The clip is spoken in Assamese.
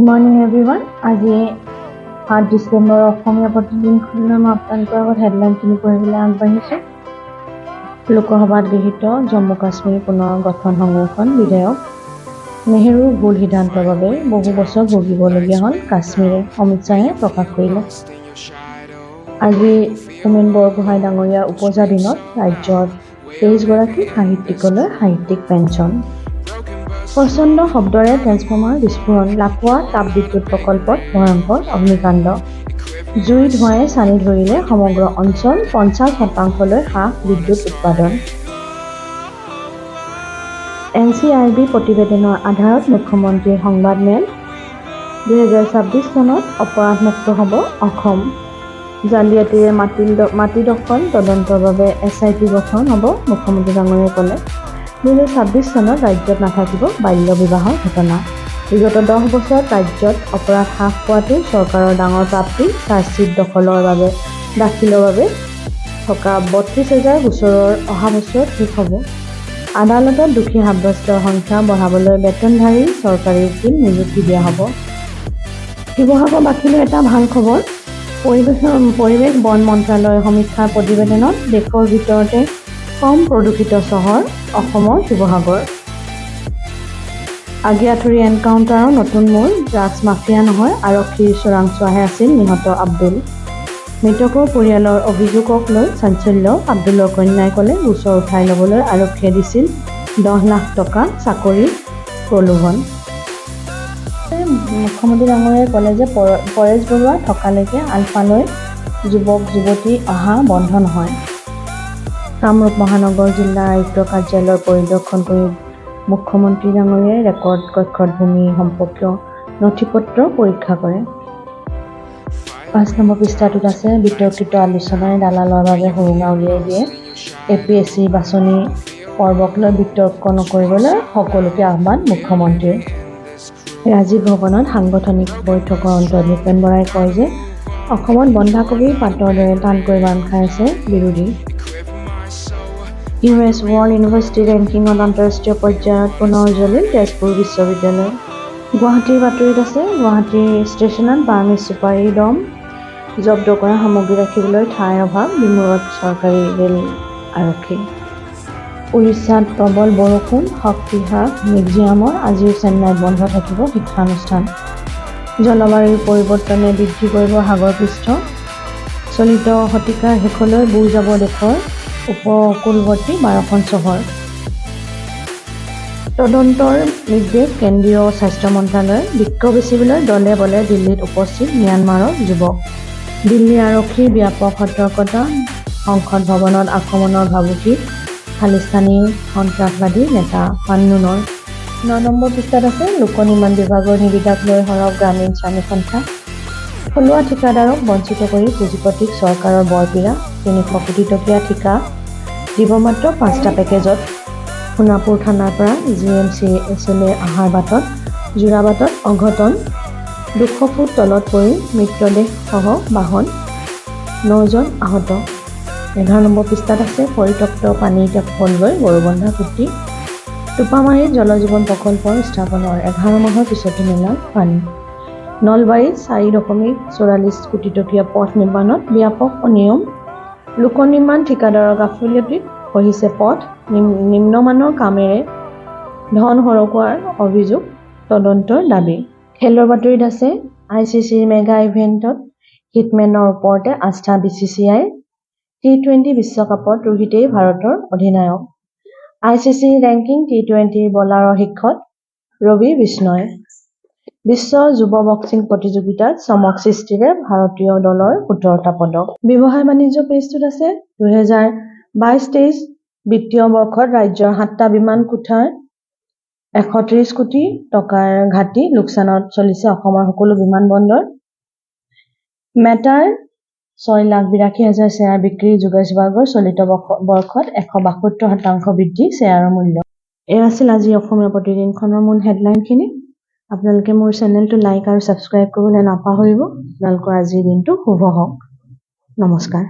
মৰ্নিং এভৰিৱান আজি 8 ডিচেম্বৰ অসমীয়া প্ৰতিদিন খুলনাম আপোনালোকৰ আগত হেডলাইনখিনি পঢ়িবলৈ আগবাঢ়িছোঁ। লোকসভাত গৃহীত জম্মু কাশ্মীৰ পুনৰ গঠন সংৰক্ষণ বিধেয়ক। নেহৰুৰ ভুল সিদ্ধান্তৰ বাবে বহু বছৰ ভুগিবলগীয়া হ'ল কাশ্মীৰে, অমিত শ্বাহে প্ৰকাশ কৰিলে। আজি হোমেন বৰগোহাঁই ডাঙৰীয়াৰ উপজা দিনত ৰাজ্যত 23গৰাকী সাহিত্যিকলৈ সাহিত্যিক পেঞ্চন। প্ৰচণ্ড শব্দৰে ট্ৰেন্সফৰ্মাৰ বিস্ফোৰণ, লাকুৱা তাপবিদ্যুৎ প্ৰকল্পত ভয়ংকৰ অগ্নিকাণ্ড। জুই ধোঁৱাই ছানি ধৰিলে সমগ্ৰ অঞ্চল, 50% হ্ৰাস বিদ্যুৎ উৎপাদন। NCRB প্ৰতিবেদনৰ আধাৰত মুখ্যমন্ত্ৰীৰ সংবাদমেল। 2026 চনত অপৰাধমুক্ত হ'ব অসম। জালিয়াতিৰে মাটি দখল তদন্তৰ বাবে SIT গঠন হ'ব, মুখ্যমন্ত্ৰী ডাঙৰীয়াই ক'লে। 2026 চনত ৰাজ্যত নাথাকিব বাল্য বিবাহৰ ঘটনা। বিগত 10 বছৰত ৰাজ্যত অপৰাধ হ্ৰাস পোৱাটো চৰকাৰৰ ডাঙৰ প্ৰাপ্তি। চাৰ্জশ্বীট দাখিলৰ বাবে থকা 32,000 গোচৰৰ অহা বছৰত শেষ হ'ব। আদালতত দোষী সাব্যস্তৰ সংখ্যা বঢ়াবলৈ বেতনধাৰী চৰকাৰী উকিল নিযুক্তি দিয়া হ'ব। শিৱসাগৰবাসীলৈ এটা ভাল খবৰ। পৰিৱেশ বন মন্ত্ৰালয়ৰ সমীক্ষাৰ প্ৰতিবেদনত দেশৰ ভিতৰতে কম প্ৰদূষিত চহৰ অসমৰ শিৱসাগৰ। আগিয়াঠুৰি এনকাউণ্টাৰৰ নতুন মূল, ড্ৰাগছ মাফিয়া নহয় আৰক্ষীৰ চোৰাংচোৱাহে আছিল নিহত আব্দুল। মৃতকৰ পৰিয়ালৰ অভিযোগক লৈ চাঞ্চল্য, আব্দুলৰ কন্যাই ক'লে গোচৰ উঠাই ল'বলৈ আৰক্ষীয়ে দিছিল 10 লাখ টকা চাকৰিৰ প্ৰলোভন। মুখ্যমন্ত্ৰী ডাঙৰীয়াই ক'লে যে পৰেশ বৰুৱা থকালৈকে আলফালৈ যুৱক-যুৱতী অহা বন্ধ নহয়। কামৰূপ মহানগৰ জিলা আয়ুক্ত কাৰ্যালয় পৰিদৰ্শন কৰি মুখ্যমন্ত্ৰী ডাঙৰীয়াই ৰেকৰ্ড কক্ষত ভূমি সম্পৰ্কীয় নথিপত্ৰ পৰীক্ষা কৰে। 5 নম্বৰ পৃষ্ঠাটোত আছে বিতৰ্কিত আলোচনাই দালালৰ বাবে সুৰুঙা উলিয়াই দিয়ে। APSC বাছনি পৰ্বক লৈ বিতৰ্ক নকৰিবলৈ সকলোকে আহ্বান মুখ্যমন্ত্ৰীৰ। ৰাজীৱ ভৱনত সাংগঠনিক বৈঠকৰ অন্তত ভূপেন বৰাই কয় যে অসমত বন্ধাকবিৰ পাতৰ দৰে টানকৈ বান্ধ খাই আছে বিৰোধী। US ৱৰ্ল্ড ইউনিভাৰ্চিটি ৰেংকিঙত আন্তঃৰাষ্ট্ৰীয় পৰ্যায়ত পুনৰ জ্বলিল তেজপুৰ বিশ্ববিদ্যালয়। গুৱাহাটীৰ বাতৰিত আছে গুৱাহাটীৰ ষ্টেচনত বাৰ্মিজ চুপাৰী দম, জব্দ কৰা সামগ্ৰী ৰাখিবলৈ ঠাইৰ অভাৱ, বিমূৰত চৰকাৰী ৰেল আৰক্ষী। উৰিষ্যাত প্ৰবল বৰষুণ, শক্তি হ্ৰাস মিউজিয়ামৰ, আজিও চেন্নাইত বন্ধ থাকিব শিক্ষানুষ্ঠান। জলবায়ুৰ পৰিৱৰ্তনে বৃদ্ধি কৰিব সাগৰ পৃষ্ঠ, চলিত শতিকাৰ শেষলৈ বুৰ যাব দেশৰ উপকূলৱৰ্তী 12খন চহৰ। তদন্তৰ নিৰ্দেশ কেন্দ্ৰীয় স্বাস্থ্য মন্ত্ৰালয়ৰ। বৃক্ক বেচিবলৈ দলে বলে দিল্লীত উপস্থিত ম্যানমাৰৰ যুৱক। দিল্লী আৰক্ষীৰ ব্যাপক সতৰ্কতা, সংসদ ভৱনত আক্ৰমণৰ ভাবুকি খালিস্তানী সন্ত্ৰাসবাদী নেতা পান্নুনৰ। 9 নম্বৰ পৃষ্ঠাত আছে লোক নিৰ্মাণ বিভাগৰ নিবিদাক লৈ সৰব গ্ৰামীণ শ্ৰমিক সন্থা। থলুৱা ঠিকাদাৰক বঞ্চিত কৰি পুঁজিপতিক চৰকাৰৰ বৰপীৰা। 300 কোটি টকীয়া ঠিকা দিব মাত্ৰ 5টা পেকেজত। সোণাপুৰ থানাৰ পৰা GMCHলৈ অহাৰ বাটত যোৰাবাটত অঘটন, 200 ফুট তলত পৰি মৃতদেহসহ বাহন, 9 জন আহত। 11 নম্বৰ পৃষ্ঠাত আছে পৰিত্যক্ত পানীত হ'লগৈ গৰুবন্ধা কুটি। টোপামাৰীত জলজীৱন প্ৰকল্পৰ স্থাপনৰ 11 মাহৰ পিছতো নোলাল পানী। নলবাৰীত 4.44 কোটি টকীয়া পথ নিৰ্মাণত ব্যাপক অনিয়ম। লোক নিৰ্মাণ ঠিকাদাৰৰ গাফিলতিত খহিছে পথ। নিম্নমানৰ কামেৰে ধন সৰকোৱাৰ অভিযোগ, তদন্তৰ দাবী। খেলৰ বাতৰিত আছে ICCৰ মেগা ইভেণ্টত হিটমেনৰ ওপৰতে আস্থা BCCIৰ। T20 বিশ্বকাপত ৰোহিতেই ভাৰতৰ অধিনায়ক। ICC ৰেংকিং T20 বলাৰৰ শীৰ্ষত ৰবি বিষ্ণয়। বিশ্ব যুৱ বক্সিং প্ৰতিযোগিতাত চমক সৃষ্টিৰে ভাৰতীয় দলৰ 17টা পদক। ব্যৱসায় বাণিজ্য পেজটোত আছে 2022-23 বিত্তীয় বৰ্ষত ৰাজ্যৰ 7টা বিমান কোঠাৰ 130 কোটি টকাৰ ঘাটি, লোকচানত চলিছে অসমৰ সকলো বিমানবন্দৰ। মেটাৰ 6,82,000 শ্বেয়াৰ বিক্ৰী, যোগেশবাৰ্গৰ চলিত বৰ্ষত 172% বৃদ্ধি শ্বেয়াৰৰ মূল্য। এয়া আছিল আজি অসমীয়া প্ৰতিদিনখনৰ মূল হেডলাইনখিনি। আপোনালোকে মোৰ চেনেলটো লাইক আৰু ছাবস্ক্ৰাইব কৰিবলৈ নাপাহৰিব। আপোনালোকৰ আজিৰ দিনটো শুভ হওক। নমস্কাৰ।